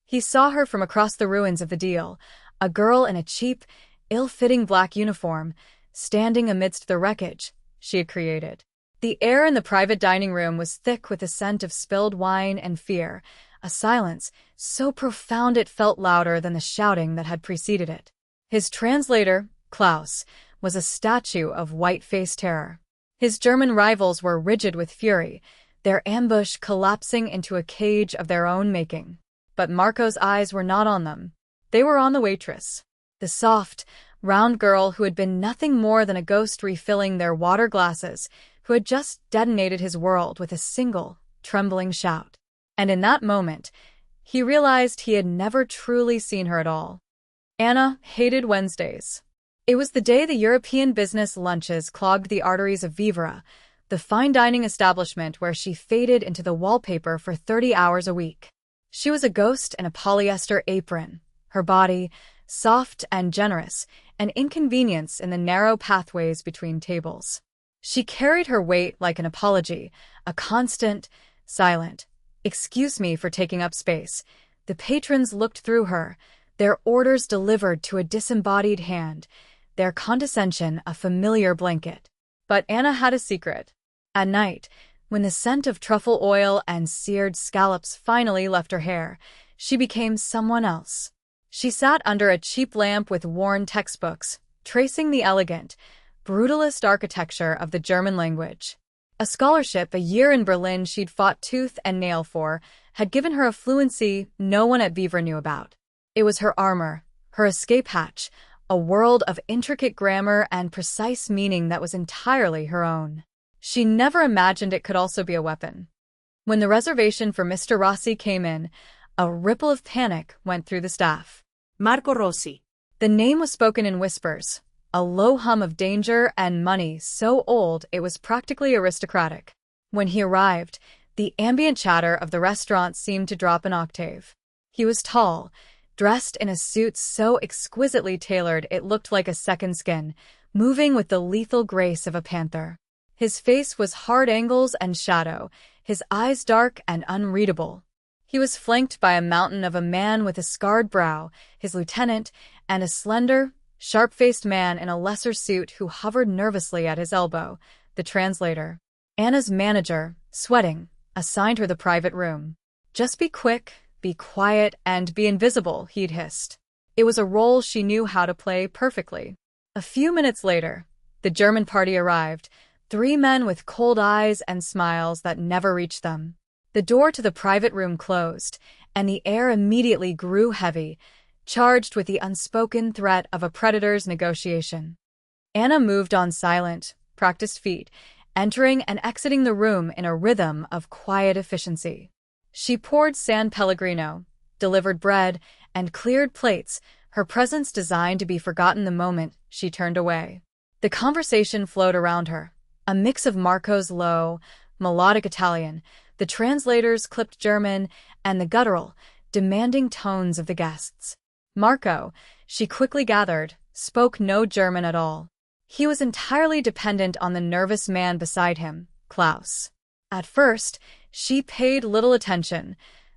He saw her from across the ruins of the deal, a girl in a cheap, ill-fitting black uniform, standing amidst the wreckage she had created. The air in the private dining room was thick with the scent of spilled wine and fear, a silence so profound it felt louder than the shouting that had preceded it. His translator, Klaus, was a statue of white-faced terror. His German rivals were rigid with fury, their ambush collapsing into a cage of their own making. But Marco's eyes were not on them. They were on the waitress, the soft, round girl who had been nothing more than a ghost refilling their water glasses, who had just detonated his world with a single, trembling shout. And in that moment, he realized he had never truly seen her at all. Anna hated Wednesdays. It was the day the European business lunches clogged the arteries of Vivre, the fine dining establishment where she faded into the wallpaper for 30 hours a week. She was a ghost in a polyester apron, her body, soft and generous, an inconvenience in the narrow pathways between tables. She carried her weight like an apology, a constant, silent, "Excuse me for taking up space." The patrons looked through her, their orders delivered to a disembodied hand, their condescension a familiar blanket. But Anna had a secret. At night, when the scent of truffle oil and seared scallops finally left her hair, she became someone else. She sat under a cheap lamp with worn textbooks, tracing the elegant, brutalist architecture of the German language. A scholarship a year in Berlin she'd fought tooth and nail for had given her a fluency no one at Vivre knew about. It was her armor, her escape hatch, a world of intricate grammar and precise meaning that was entirely her own. She never imagined it could also be a weapon. When the reservation for Mr. Rossi came in, a ripple of panic went through the staff. Marco Rossi. The name was spoken in whispers, a low hum of danger and money so old it was practically aristocratic. When he arrived, the ambient chatter of the restaurant seemed to drop an octave. He was tall, dressed in a suit so exquisitely tailored it looked like a second skin, moving with the lethal grace of a panther. His face was hard angles and shadow, his eyes dark and unreadable. He was flanked by a mountain of a man with a scarred brow, his lieutenant, and a slender, sharp-faced man in a lesser suit who hovered nervously at his elbow, the translator. Anna's manager, sweating, assigned her the private room. "Just be quick, be quiet, and be invisible," he'd hissed. It was a role she knew how to play perfectly. A few minutes later, the German party arrived, 3 men with cold eyes and smiles that never reached them. The door to the private room closed, and the air immediately grew heavy, charged with the unspoken threat of a predator's negotiation. Anna moved on silent, practiced feet, entering and exiting the room in a rhythm of quiet efficiency. She poured San Pellegrino, delivered bread, and cleared plates, her presence designed to be forgotten the moment she turned away. The conversation flowed around her, a mix of Marco's low, melodic Italian, the translator's clipped German, and the guttural, demanding tones of the guests. Marco, she quickly gathered, spoke no German at all. He was entirely dependent on the nervous man beside him, Klaus. At first, she paid little attention,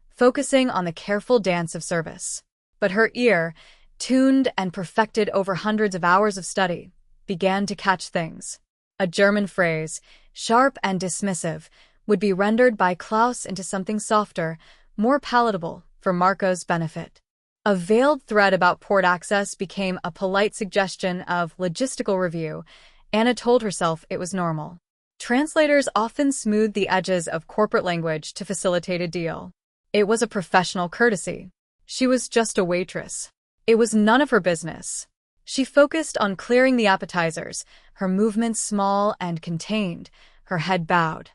focusing on the careful dance of service. But her ear, tuned and perfected over hundreds of hours of study, began to catch things. A German phrase, sharp and dismissive, would be rendered by Klaus into something softer, more palatable, for Marco's benefit. A veiled threat about port access became a polite suggestion of logistical review. Anna told herself it was normal. Translators often smoothed the edges of corporate language to facilitate a deal. It was a professional courtesy. She was just a waitress. It was none of her business. She focused on clearing the appetizers, her movements small and contained, her head bowed.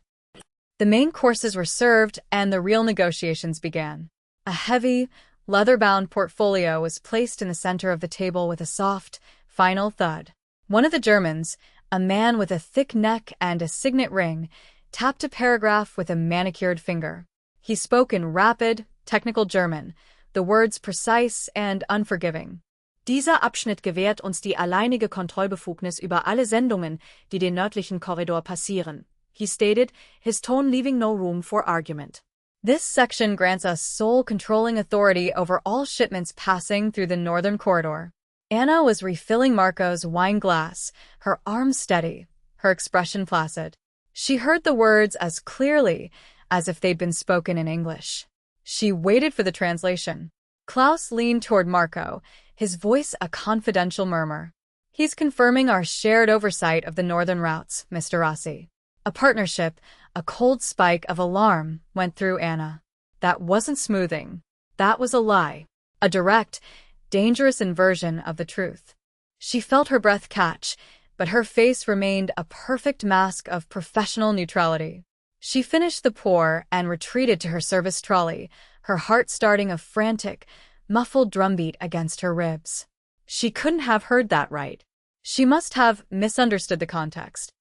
The main courses were served, and the real negotiations began. A heavy, leather-bound portfolio was placed in the center of the table with a soft, final thud. One of the Germans, a man with a thick neck and a signet ring, tapped a paragraph with a manicured finger. He spoke in rapid, technical German, the words precise and unforgiving. Dieser Abschnitt gewährt uns die alleinige Kontrollbefugnis über alle Sendungen, die den nördlichen Korridor passieren, he stated, his tone leaving no room for argument. This section grants us sole controlling authority over all shipments passing through the northern corridor. Anna was refilling Marco's wine glass, her arms steady, her expression placid. She heard the words as clearly as if they'd been spoken in English. She waited for the translation. Klaus leaned toward Marco, his voice a confidential murmur. "He's confirming our shared oversight of the northern routes, Mr. Rossi." A partnership, a cold spike of alarm went through Anna. That wasn't smoothing. That was a lie. A direct, dangerous inversion of the truth. She felt her breath catch, but her face remained a perfect mask of professional neutrality. She finished the pour and retreated to her service trolley, her heart starting a frantic, muffled drumbeat against her ribs. She couldn't have heard that right. She must have misunderstood the context.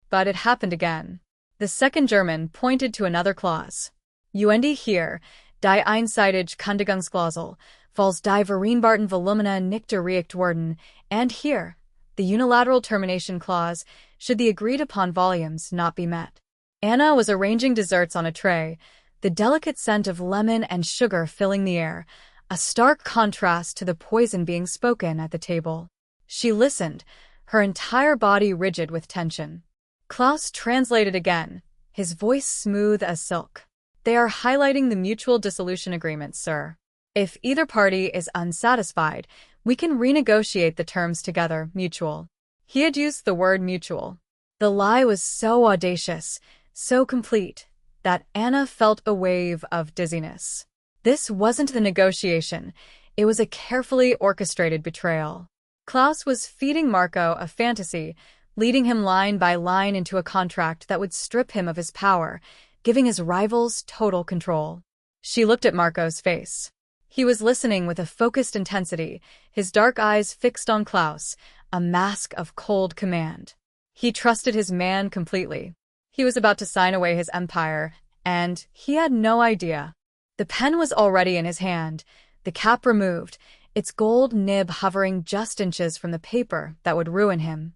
But it happened again. The second German pointed to another clause. "UND hier, die einseitige Kündigungsklausel, falls die Vereinbarten Volumina nicht erreicht worden, and here, the unilateral termination clause, should the agreed-upon volumes not be met." Anna was arranging desserts on a tray, the delicate scent of lemon and sugar filling the air, a stark contrast to the poison being spoken at the table. She listened, her entire body rigid with tension. Klaus translated again, his voice smooth as silk. "They are highlighting the mutual dissolution agreement, sir. If either party is unsatisfied, we can renegotiate the terms together, mutual." He had used the word mutual. The lie was so audacious, so complete, that Anna felt a wave of dizziness. This wasn't the negotiation, it was a carefully orchestrated betrayal. Klaus was feeding Marco a fantasy, leading him line by line into a contract that would strip him of his power, giving his rivals total control. She looked at Marco's face. He was listening with a focused intensity, his dark eyes fixed on Klaus, a mask of cold command. He trusted his man completely. He was about to sign away his empire, and he had no idea. The pen was already in his hand, the cap removed, its gold nib hovering just inches from the paper that would ruin him.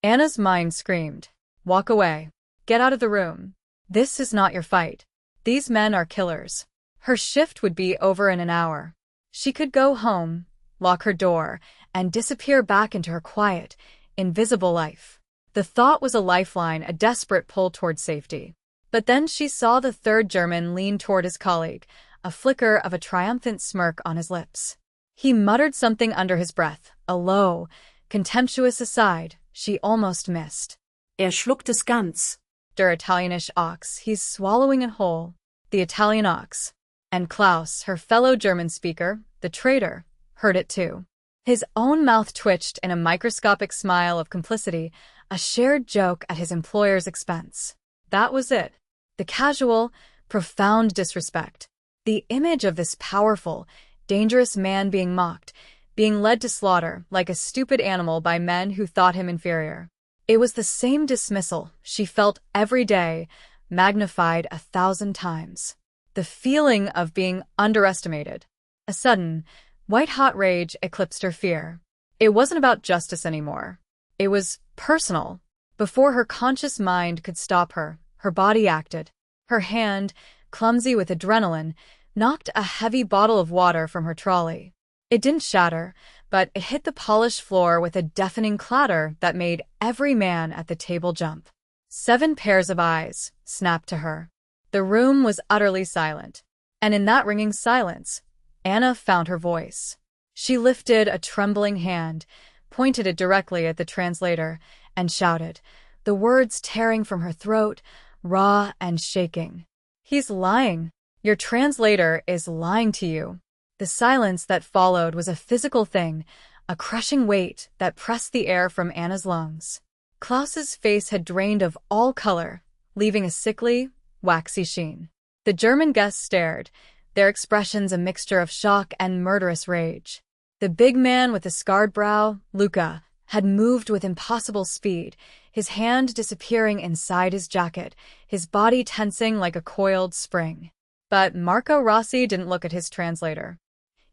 Anna's mind screamed, "Walk away. Get out of the room. This is not your fight. These men are killers." Her shift would be over in an hour. She could go home, lock her door, and disappear back into her quiet, invisible life. The thought was a lifeline, a desperate pull toward safety. But then she saw the third German lean toward his colleague, a flicker of a triumphant smirk on his lips. He muttered something under his breath, a low, contemptuous aside she almost missed. Schluckt es ganz. Der Italienisch ox, he's swallowing it whole. The Italian ox. And Klaus, her fellow German speaker, the traitor, heard it too. His own mouth twitched in a microscopic smile of complicity, a shared joke at his employer's expense. That was it. The casual, profound disrespect. The image of this powerful, dangerous man being mocked, being led to slaughter like a stupid animal by men who thought him inferior. It was the same dismissal she felt every day, magnified 1,000 times. The feeling of being underestimated. A sudden, white-hot rage eclipsed her fear. It wasn't about justice anymore. It was personal. Before her conscious mind could stop her, her body acted. Her hand, clumsy with adrenaline, knocked a heavy bottle of water from her trolley. It didn't shatter, but it hit the polished floor with a deafening clatter that made every man at the table jump. 7 pairs of eyes snapped to her. The room was utterly silent, and in that ringing silence, Anna found her voice. She lifted a trembling hand, pointed it directly at the translator, and shouted, the words tearing from her throat, raw and shaking. "He's lying. Your translator is lying to you." The silence that followed was a physical thing, a crushing weight that pressed the air from Anna's lungs. Klaus's face had drained of all color, leaving a sickly, waxy sheen. The German guests stared, their expressions a mixture of shock and murderous rage. The big man with the scarred brow, Luca, had moved with impossible speed, his hand disappearing inside his jacket, his body tensing like a coiled spring. But Marco Rossi didn't look at his translator.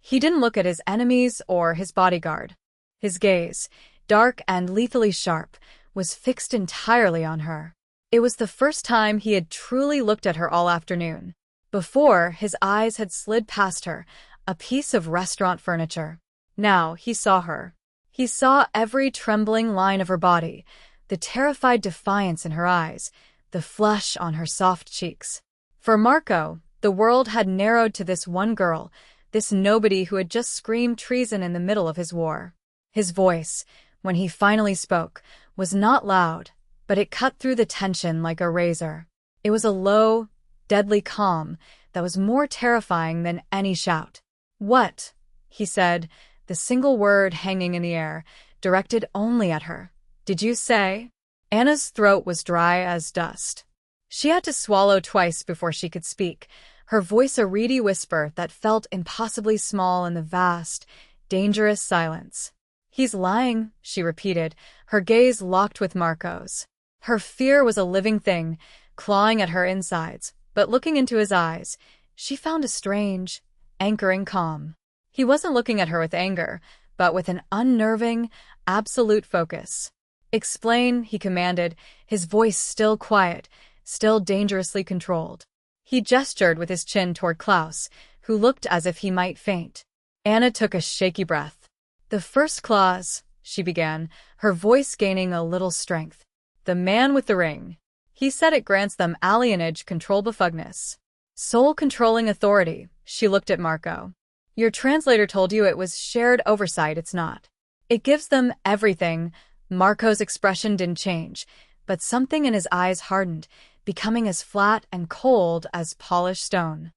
He didn't look at his enemies or his bodyguard. His gaze, dark and lethally sharp, was fixed entirely on her. It was the first time he had truly looked at her all afternoon. Before, his eyes had slid past her, a piece of restaurant furniture. Now he saw her. He saw every trembling line of her body, the terrified defiance in her eyes, the flush on her soft cheeks. For Marco, the world had narrowed to this one girl, this nobody who had just screamed treason in the middle of his war. His voice, when he finally spoke, was not loud, but it cut through the tension like a razor. It was a low, deadly calm that was more terrifying than any shout. "What?" he said, the single word hanging in the air, directed only at her. "Did you say?" Anna's throat was dry as dust. She had to swallow twice before she could speak, her voice a reedy whisper that felt impossibly small in the vast, dangerous silence. "He's lying," she repeated, her gaze locked with Marco's. Her fear was a living thing, clawing at her insides, but looking into his eyes, she found a strange, anchoring calm. He wasn't looking at her with anger, but with an unnerving, absolute focus. "Explain," he commanded, his voice still quiet, still dangerously controlled. He gestured with his chin toward Klaus, who looked as if he might faint. Anna took a shaky breath. "The first clause," she began, her voice gaining a little strength. "The man with the ring. He said it grants them alienage, control, befugness. Soul-controlling authority." She looked at Marco. "Your translator told you it was shared oversight, it's not. It gives them everything." Marco's expression didn't change, but something in his eyes hardened, becoming as flat and cold as polished stone.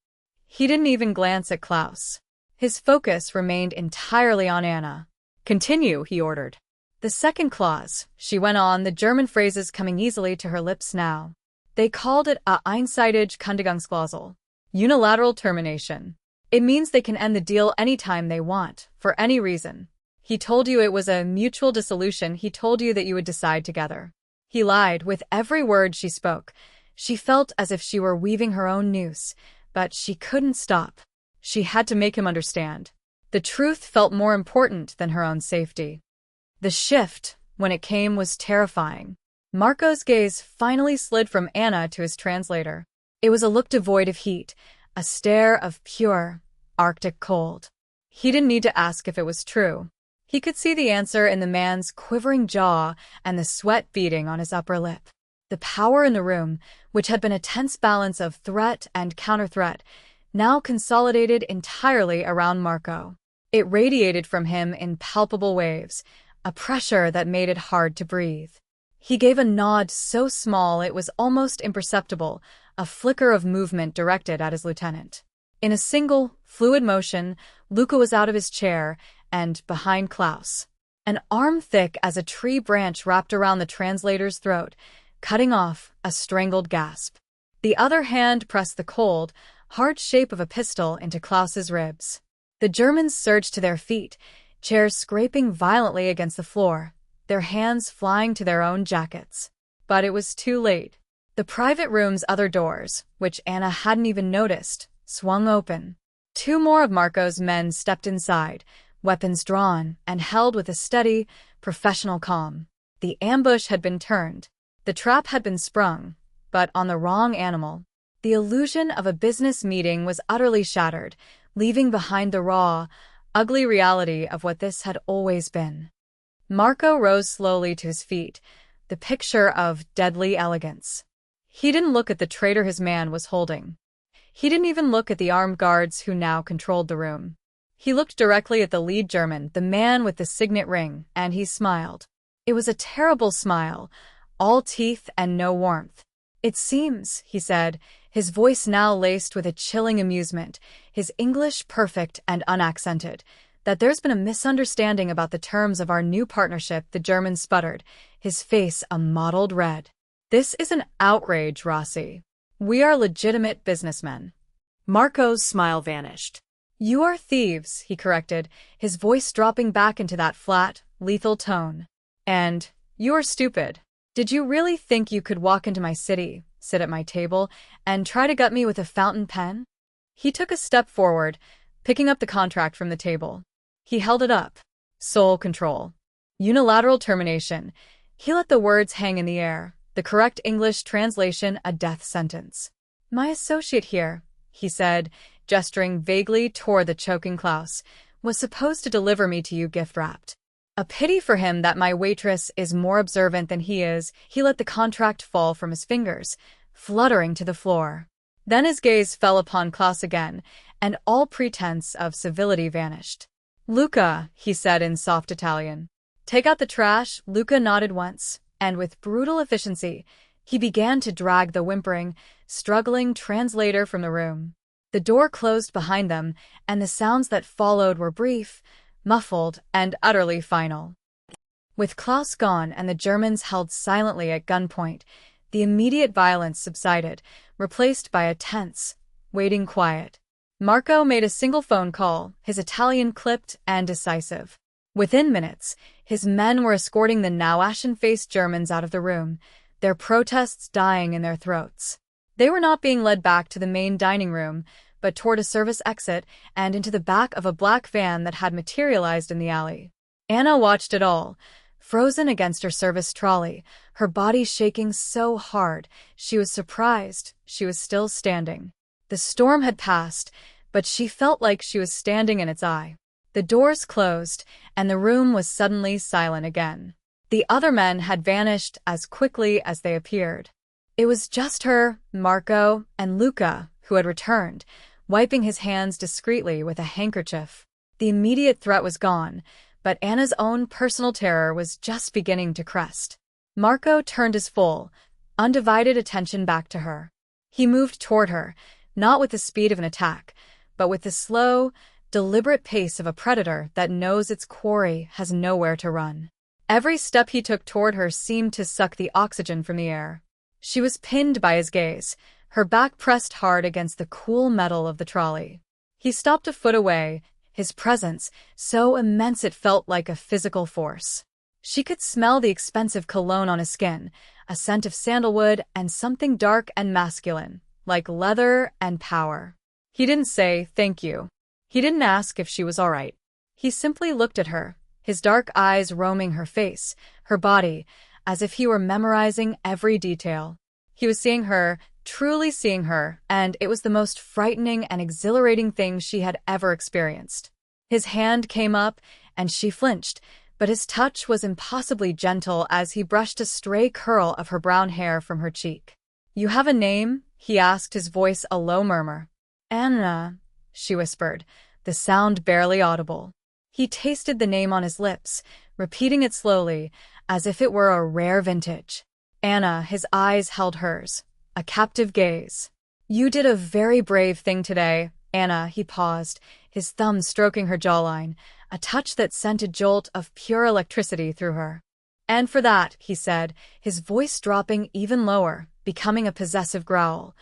He didn't even glance at Klaus. His focus remained entirely on Anna. "Continue," he ordered. "The second clause," she went on, the German phrases coming easily to her lips now. "They called it a einseitige Kündigungsklausel, unilateral termination. It means they can end the deal anytime they want, for any reason. He told you it was a mutual dissolution. He told you that you would decide together." He lied with every word she spoke. She felt as if she were weaving her own noose, but she couldn't stop. She had to make him understand. The truth felt more important than her own safety. The shift, when it came, was terrifying. Marco's gaze finally slid from Anna to his translator. It was a look devoid of heat, a stare of pure, Arctic cold. He didn't need to ask if it was true. He could see the answer in the man's quivering jaw and the sweat beading on his upper lip. The power in the room, which had been a tense balance of threat and counter-threat, now consolidated entirely around Marco. It radiated from him in palpable waves, a pressure that made it hard to breathe. He gave a nod so small it was almost imperceptible, a flicker of movement directed at his lieutenant. In a single, fluid motion, Luca was out of his chair and behind Klaus. An arm thick as a tree branch wrapped around the translator's throat, cutting off a strangled gasp. The other hand pressed the cold, hard shape of a pistol into Klaus's ribs. The Germans surged to their feet, chairs scraping violently against the floor, their hands flying to their own jackets. But it was too late. The private room's other doors, which Anna hadn't even noticed, swung open. Two more of Marco's men stepped inside, weapons drawn and held with a steady, professional calm. The ambush had been turned. The trap had been sprung, but on the wrong animal. The illusion of a business meeting was utterly shattered, leaving behind the raw, ugly reality of what this had always been. Marco rose slowly to his feet, the picture of deadly elegance. He didn't look at the traitor his man was holding. He didn't even look at the armed guards who now controlled the room. He looked directly at the lead German, the man with the signet ring, and he smiled. It was a terrible smile, all teeth and no warmth. "It seems," he said, his voice now laced with a chilling amusement, his English perfect and unaccented, "that there's been a misunderstanding about the terms of our new partnership." The German sputtered, his face a mottled red. "This is an outrage, Rossi. We are legitimate businessmen." Marco's smile vanished. "You are thieves," he corrected, his voice dropping back into that flat, lethal tone. "And you are stupid. Did you really think you could walk into my city, sit at my table, and try to gut me with a fountain pen?" He took a step forward, picking up the contract from the table. He held it up. "Soul control. Unilateral termination." He let the words hang in the air, the correct English translation a death sentence. "My associate here," he said, gesturing vaguely toward the choking Klaus, was supposed to deliver me to you gift-wrapped. A pity for him that my waitress is more observant than he is, he let the contract fall from his fingers, fluttering to the floor. Then his gaze fell upon Klaus again, and all pretense of civility vanished. "Luca," he said in soft Italian. "Take out the trash." Luca nodded once, and with brutal efficiency, he began to drag the whimpering, struggling translator from the room. The door closed behind them, and the sounds that followed were brief, muffled, and utterly final. With Klaus gone and the Germans held silently at gunpoint, the immediate violence subsided, replaced by a tense, waiting quiet. Marco made a single phone call, his Italian clipped and decisive. Within minutes, his men were escorting the now ashen-faced Germans out of the room, their protests dying in their throats. They were not being led back to the main dining room, but toward a service exit and into the back of a black van that had materialized in the alley. Anna watched it all, frozen against her service trolley, her body shaking so hard she was surprised she was still standing. The storm had passed, but she felt like she was standing in its eye. The doors closed, and the room was suddenly silent again. The other men had vanished as quickly as they appeared. It was just her, Marco, and Luca who had returned, wiping his hands discreetly with a handkerchief. The immediate threat was gone, but Anna's own personal terror was just beginning to crest. Marco turned his full, undivided attention back to her. He moved toward her, not with the speed of an attack, but with the slow, deliberate pace of a predator that knows its quarry has nowhere to run. Every step he took toward her seemed to suck the oxygen from the air. She was pinned by his gaze, her back pressed hard against the cool metal of the trolley. He stopped a foot away, his presence so immense it felt like a physical force. She could smell the expensive cologne on his skin, a scent of sandalwood and something dark and masculine, like leather and power. He didn't say, "Thank you." He didn't ask if she was all right. He simply looked at her, his dark eyes roaming her face, her body, as if he were memorizing every detail. He was seeing her, truly seeing her, and it was the most frightening and exhilarating thing she had ever experienced. His hand came up, and she flinched, but his touch was impossibly gentle as he brushed a stray curl of her brown hair from her cheek. "You have a name?" he asked, his voice a low murmur. "Anna," she whispered, the sound barely audible. He tasted the name on his lips, repeating it slowly, as if it were a rare vintage. Anna, his eyes held hers, a captive gaze. "You did a very brave thing today, Anna," he paused, his thumb stroking her jawline, a touch that sent a jolt of pure electricity through her. "And for that," he said, his voice dropping even lower, becoming a possessive growl,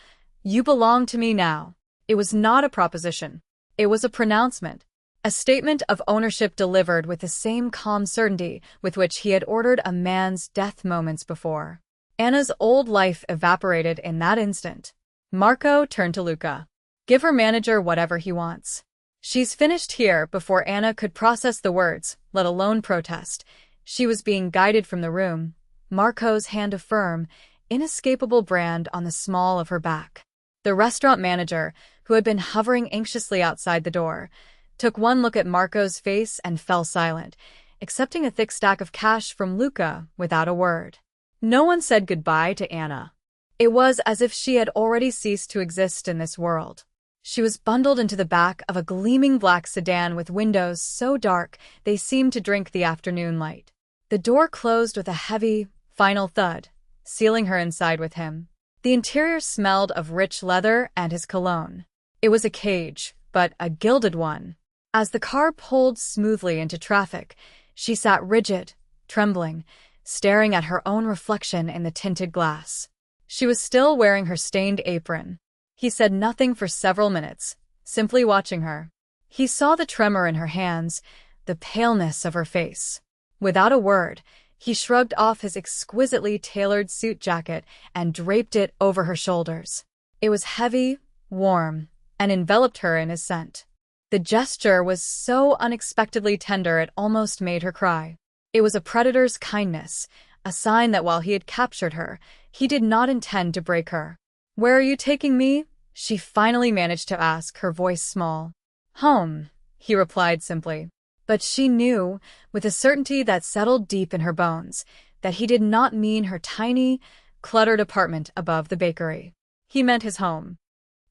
"you belong to me now." It was not a proposition. It was a pronouncement. A statement of ownership delivered with the same calm certainty with which he had ordered a man's death moments before. Anna's old life evaporated in that instant. Marco turned to Luca. "Give her manager whatever he wants." "She's finished here." Before Anna could process the words, let alone protest, she was being guided from the room, Marco's hand a firm, inescapable brand on the small of her back. The restaurant manager, who had been hovering anxiously outside the door, took one look at Marco's face and fell silent, accepting a thick stack of cash from Luca without a word. No one said goodbye to Anna. It was as if she had already ceased to exist in this world. She was bundled into the back of a gleaming black sedan with windows so dark they seemed to drink the afternoon light. The door closed with a heavy, final thud, sealing her inside with him. The interior smelled of rich leather and his cologne. It was a cage, but a gilded one. As the car pulled smoothly into traffic, she sat rigid, trembling, staring at her own reflection in the tinted glass. She was still wearing her stained apron. He said nothing for several minutes, simply watching her. He saw the tremor in her hands, the paleness of her face. Without a word, he shrugged off his exquisitely tailored suit jacket and draped it over her shoulders. It was heavy, warm, and enveloped her in his scent. The gesture was so unexpectedly tender it almost made her cry. It was a predator's kindness, a sign that while he had captured her, he did not intend to break her. "Where are you taking me?" She finally managed to ask, her voice small. Home, he replied simply. But she knew, with a certainty that settled deep in her bones, that he did not mean her tiny, cluttered apartment above the bakery. He meant his home.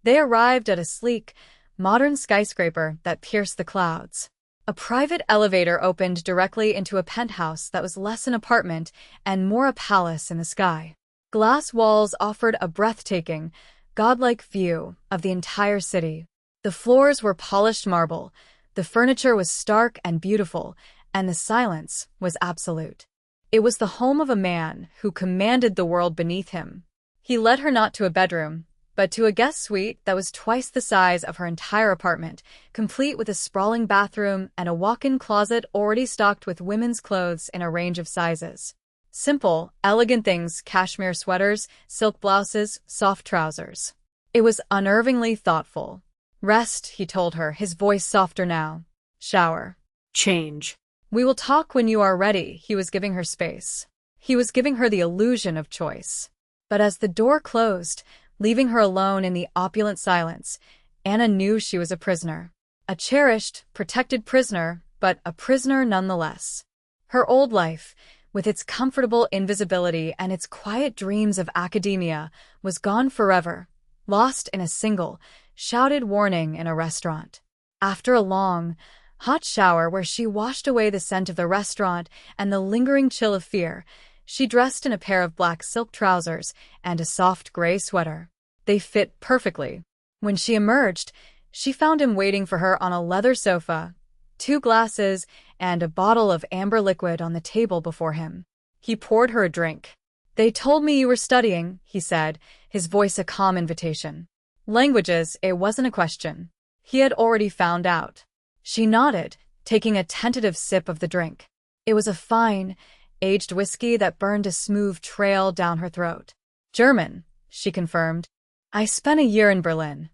They arrived at a sleek, modern skyscraper that pierced the clouds. A private elevator opened directly into a penthouse that was less an apartment and more a palace in the sky. Glass walls offered a breathtaking, godlike view of the entire city. The floors were polished marble, the furniture was stark and beautiful, and the silence was absolute. It was the home of a man who commanded the world beneath him. He led her not to a bedroom, but to a guest suite that was twice the size of her entire apartment, complete with a sprawling bathroom and a walk-in closet already stocked with women's clothes in a range of sizes. Simple, elegant things: cashmere sweaters, silk blouses, soft trousers. It was unnervingly thoughtful. Rest, he told her, his voice softer now. Shower. Change. We will talk when you are ready. He was giving her space. He was giving her the illusion of choice. But as the door closed, leaving her alone in the opulent silence, Anna knew she was a prisoner. A cherished, protected prisoner, but a prisoner nonetheless. Her old life, with its comfortable invisibility and its quiet dreams of academia, was gone forever, lost in a single, shouted warning in a restaurant. After a long, hot shower where she washed away the scent of the restaurant and the lingering chill of fear, she dressed in a pair of black silk trousers and a soft gray sweater. They fit perfectly. When she emerged, she found him waiting for her on a leather sofa, 2 glasses and a bottle of amber liquid on the table before him. He poured her a drink. They told me you were studying, he said, his voice a calm invitation. Languages, it wasn't a question. He had already found out. She nodded, taking a tentative sip of the drink. It was a fine, aged whiskey that burned a smooth trail down her throat. German, she confirmed. I spent a year in Berlin.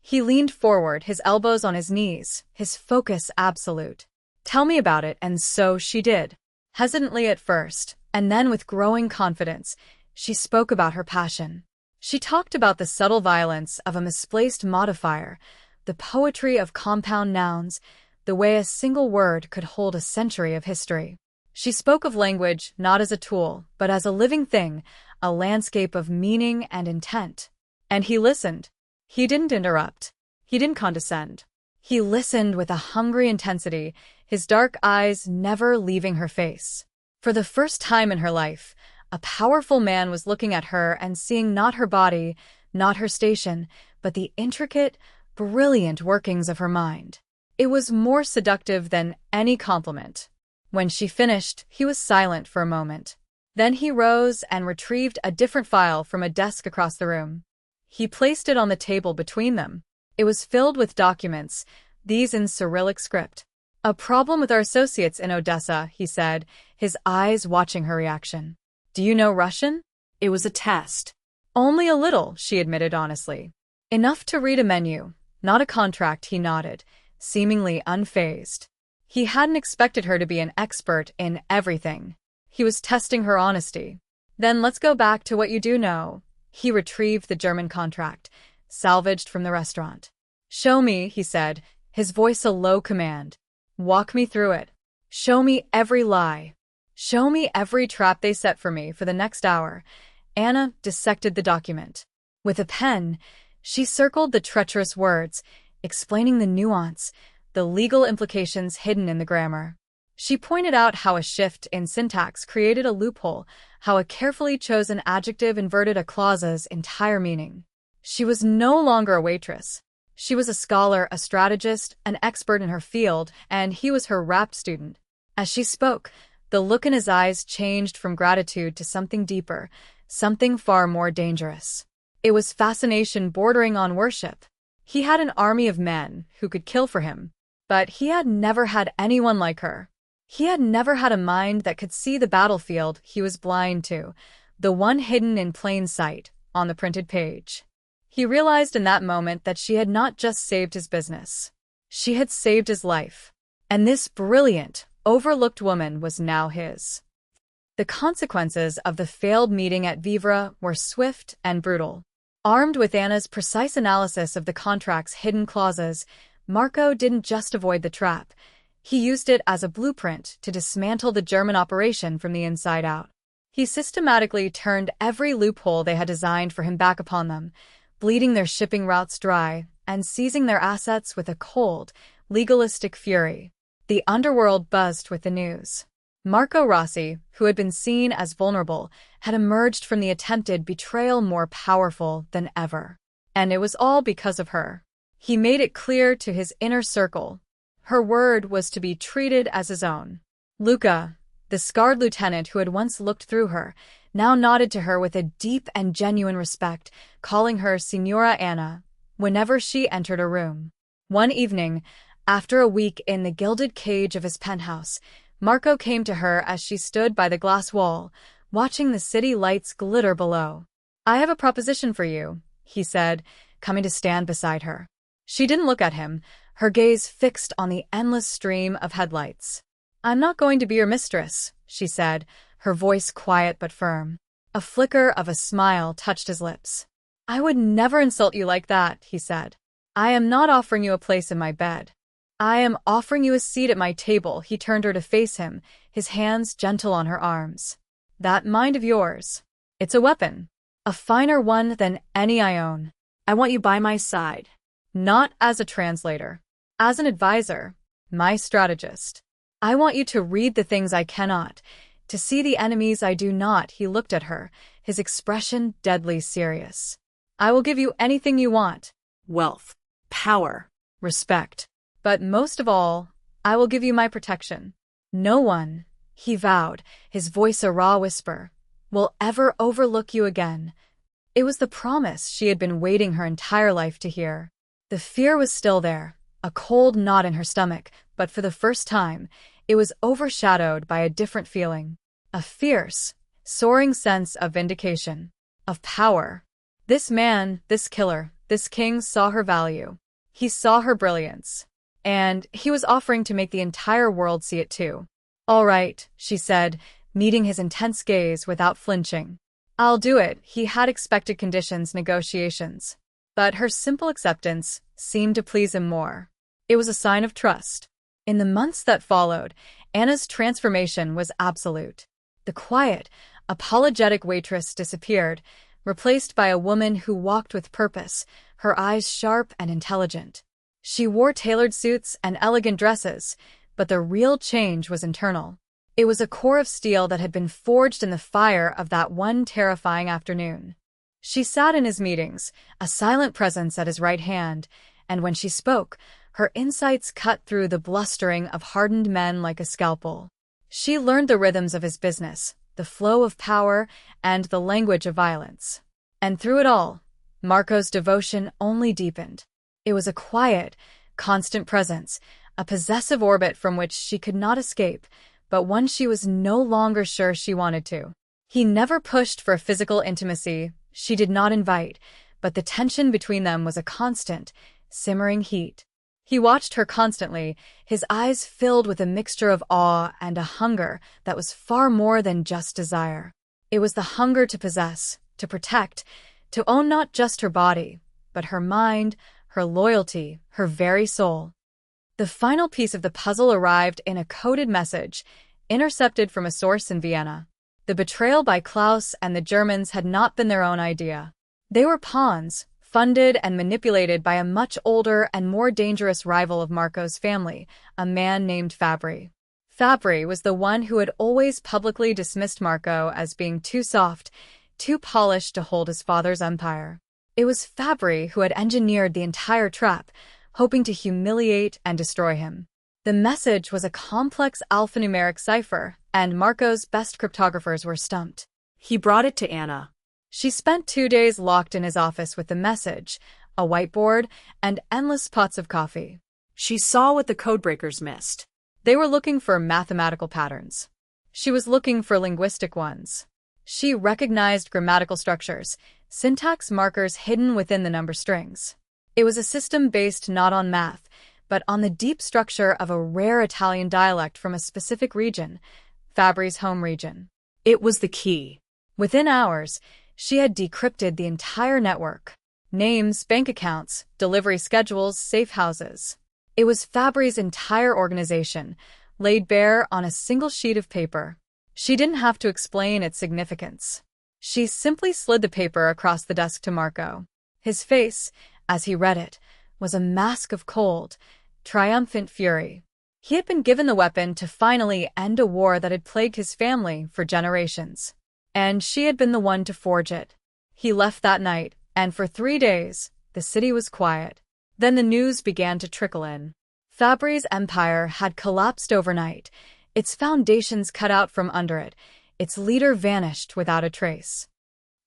He leaned forward, his elbows on his knees, his focus absolute. Tell me about it, and so she did. Hesitantly at first, and then with growing confidence, she spoke about her passion. She talked about the subtle violence of a misplaced modifier, the poetry of compound nouns, the way a single word could hold a century of history. She spoke of language not as a tool, but as a living thing, a landscape of meaning and intent. And he listened. He didn't interrupt. He didn't condescend. He listened with a hungry intensity, his dark eyes never leaving her face. For the first time in her life, a powerful man was looking at her and seeing not her body, not her station, but the intricate, brilliant workings of her mind. It was more seductive than any compliment. When she finished, he was silent for a moment. Then he rose and retrieved a different file from a desk across the room. He placed it on the table between them. It was filled with documents, these in Cyrillic script. A problem with our associates in Odessa, he said, his eyes watching her reaction. Do you know Russian? It was a test. Only a little, she admitted honestly. Enough to read a menu, not a contract, he nodded, seemingly unfazed. He hadn't expected her to be an expert in everything. He was testing her honesty. Then let's go back to what you do know. He retrieved the German contract, salvaged from the restaurant. Show me, he said, his voice a low command. Walk me through it. Show me every lie. Show me every trap they set for me for the next hour. Anna dissected the document. With a pen, she circled the treacherous words, explaining the nuance, the legal implications hidden in the grammar. She pointed out how a shift in syntax created a loophole, how a carefully chosen adjective inverted a clause's entire meaning. She was no longer a waitress. She was a scholar, a strategist, an expert in her field, and he was her rapt student. As she spoke, the look in his eyes changed from gratitude to something deeper, something far more dangerous. It was fascination bordering on worship. He had an army of men who could kill for him, but he had never had anyone like her. He had never had a mind that could see the battlefield he was blind to, the one hidden in plain sight on the printed page. He realized in that moment that she had not just saved his business. She had saved his life. And this brilliant, overlooked woman was now his. The consequences of the failed meeting at Vivre were swift and brutal. Armed with Anna's precise analysis of the contract's hidden clauses, Marco didn't just avoid the trap. He used it as a blueprint to dismantle the German operation from the inside out. He systematically turned every loophole they had designed for him back upon them, bleeding their shipping routes dry and seizing their assets with a cold, legalistic fury. The underworld buzzed with the news. Marco Rossi, who had been seen as vulnerable, had emerged from the attempted betrayal more powerful than ever. And it was all because of her. He made it clear to his inner circle. Her word was to be treated as his own. Luca, the scarred lieutenant who had once looked through her, now nodded to her with a deep and genuine respect, calling her Signora Anna whenever she entered a room. One evening, after a week in the gilded cage of his penthouse, Marco came to her as she stood by the glass wall, watching the city lights glitter below. "I have a proposition for you," he said, coming to stand beside her. She didn't look at him, her gaze fixed on the endless stream of headlights. "I'm not going to be your mistress," she said, her voice quiet but firm. A flicker of a smile touched his lips. "I would never insult you like that," he said. "I am not offering you a place in my bed. I am offering you a seat at my table." He turned her to face him, his hands gentle on her arms. "That mind of yours. It's a weapon. A finer one than any I own. I want you by my side. Not as a translator. As an advisor. My strategist. I want you to read the things I cannot, to see the enemies I do not." He looked at her, his expression deadly serious. "I will give you anything you want. Wealth. Power. Respect. But most of all, I will give you my protection. No one," he vowed, his voice a raw whisper, "will ever overlook you again." It was the promise she had been waiting her entire life to hear. The fear was still there, a cold knot in her stomach, but for the first time, it was overshadowed by a different feeling. A fierce, soaring sense of vindication, of power. This man, this killer, this king saw her value. He saw her brilliance. And he was offering to make the entire world see it too. "All right," she said, meeting his intense gaze without flinching. "I'll do it." He had expected conditions, negotiations. But her simple acceptance seemed to please him more. It was a sign of trust. In the months that followed, Anna's transformation was absolute. The quiet, apologetic waitress disappeared, replaced by a woman who walked with purpose, her eyes sharp and intelligent. She wore tailored suits and elegant dresses, but the real change was internal. It was a core of steel that had been forged in the fire of that one terrifying afternoon. She sat in his meetings, a silent presence at his right hand, and when she spoke, her insights cut through the blustering of hardened men like a scalpel. She learned the rhythms of his business, the flow of power, and the language of violence. And through it all, Marco's devotion only deepened. It was a quiet, constant presence, a possessive orbit from which she could not escape, but one she was no longer sure she wanted to. He never pushed for physical intimacy, she did not invite, but the tension between them was a constant, simmering heat. He watched her constantly, his eyes filled with a mixture of awe and a hunger that was far more than just desire. It was the hunger to possess, to protect, to own not just her body, but her mind, her loyalty, her very soul. The final piece of the puzzle arrived in a coded message, intercepted from a source in Vienna. The betrayal by Klaus and the Germans had not been their own idea. They were pawns, funded and manipulated by a much older and more dangerous rival of Marco's family, a man named Fabri. Fabri was the one who had always publicly dismissed Marco as being too soft, too polished to hold his father's empire. It was Fabri who had engineered the entire trap, hoping to humiliate and destroy him. The message was a complex alphanumeric cipher, and Marco's best cryptographers were stumped. He brought it to Anna. She spent 2 days locked in his office with the message, a whiteboard, and endless pots of coffee. She saw what the codebreakers missed. They were looking for mathematical patterns. She was looking for linguistic ones. She recognized grammatical structures, syntax markers hidden within the number strings. It was a system based not on math, but on the deep structure of a rare Italian dialect from a specific region, Fabri's home region. It was the key. Within hours, She had decrypted the entire network. Names, bank accounts, delivery schedules, safe houses. It was Fabri's entire organization, laid bare on a single sheet of paper. She didn't have to explain its significance. She simply slid the paper across the desk to Marco. His face, as he read it, was a mask of cold, triumphant fury. He had been given the weapon to finally end a war that had plagued his family for generations. And she had been the one to forge it. He left that night, and for 3 days, the city was quiet. Then the news began to trickle in. Fabri's empire had collapsed overnight, its foundations cut out from under it, its leader vanished without a trace.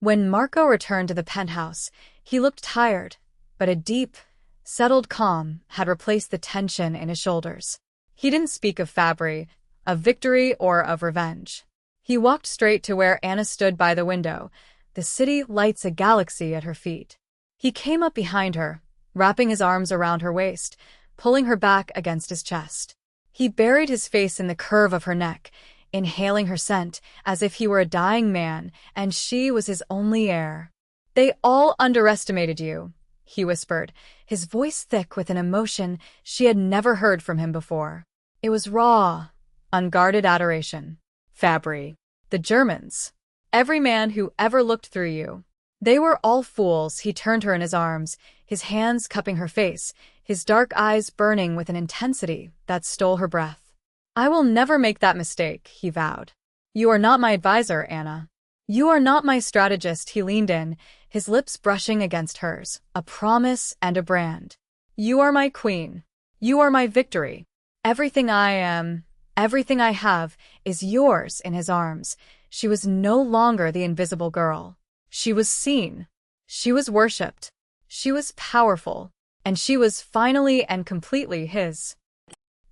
When Marco returned to the penthouse, he looked tired, but a deep, settled calm had replaced the tension in his shoulders. He didn't speak of Fabri, of victory, or of revenge. He walked straight to where Anna stood by the window, the city lights a galaxy at her feet. He came up behind her, wrapping his arms around her waist, pulling her back against his chest. He buried his face in the curve of her neck, inhaling her scent as if he were a dying man and she was his only heir. "They all underestimated you," he whispered, his voice thick with an emotion she had never heard from him before. It was raw, unguarded adoration. "Fabri. The Germans. Every man who ever looked through you. They were all fools." He turned her in his arms, his hands cupping her face, his dark eyes burning with an intensity that stole her breath. "I will never make that mistake," he vowed. "You are not my advisor, Anna. You are not my strategist." He leaned in, his lips brushing against hers, a promise and a brand. "You are my queen. You are my victory. Everything I am, everything I have, is yours." In his arms, she was no longer the invisible girl. She was seen. She was worshipped. She was powerful. And she was finally and completely his.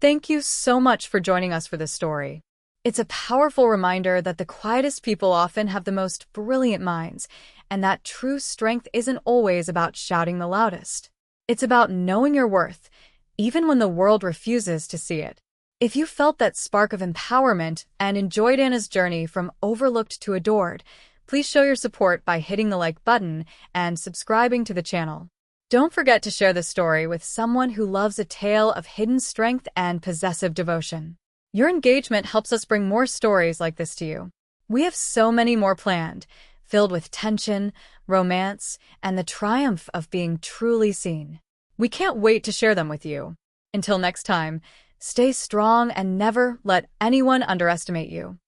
Thank you so much for joining us for this story. It's a powerful reminder that the quietest people often have the most brilliant minds, and that true strength isn't always about shouting the loudest. It's about knowing your worth, even when the world refuses to see it. If you felt that spark of empowerment and enjoyed Anna's journey from overlooked to adored, please show your support by hitting the like button and subscribing to the channel. Don't forget to share this story with someone who loves a tale of hidden strength and possessive devotion. Your engagement helps us bring more stories like this to you. We have so many more planned, filled with tension, romance, and the triumph of being truly seen. We can't wait to share them with you. Until next time, stay strong and never let anyone underestimate you.